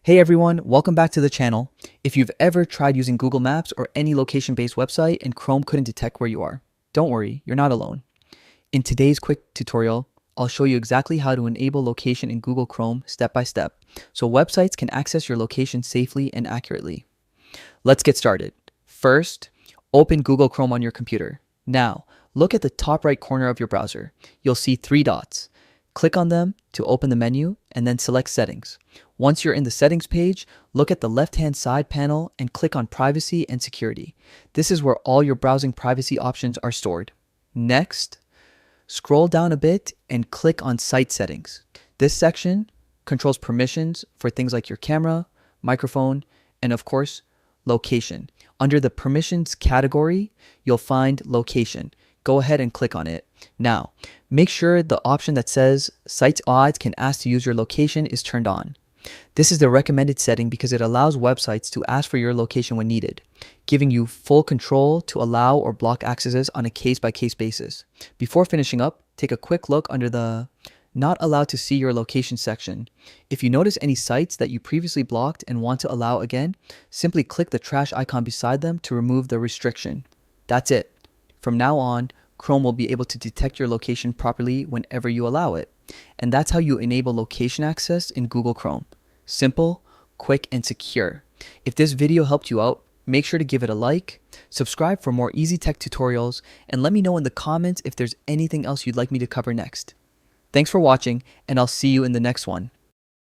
Hey everyone, welcome back to the channel. If you've ever tried using Google Maps or any location-based website and Chrome couldn't detect where you are, don't worry, you're not alone. In today's quick tutorial, I'll show you exactly how to enable location in Google Chrome step by step, so websites can access your location safely and accurately. Let's get started. First, open Google Chrome on your computer. Now, look at the top right corner of your browser. You'll see three dots. Click on them to open the menu and then select Settings. Once you're in the Settings page, look at the left-hand side panel and click on Privacy and Security. This is where all your browsing privacy options are stored. Next, scroll down a bit and click on Site Settings. This section controls permissions for things like your camera, microphone, and of course, location. Under the permissions category, you'll find location. Go ahead and click on it. Now, make sure the option that says Site Odds can ask to use your location is turned on. This is the recommended setting because it allows websites to ask for your location when needed, giving you full control to allow or block accesses on a case-by-case basis. Before finishing up, take a quick look under the Not Allowed to See Your Location section. If you notice any sites that you previously blocked and want to allow again, simply click the trash icon beside them to remove the restriction. That's it. From now on, Chrome will be able to detect your location properly whenever you allow it. And that's how you enable location access in Google Chrome. Simple, quick, and secure. If this video helped you out, make sure to give it a like, subscribe for more easy tech tutorials, and let me know in the comments if there's anything else you'd like me to cover next. Thanks for watching, and I'll see you in the next one.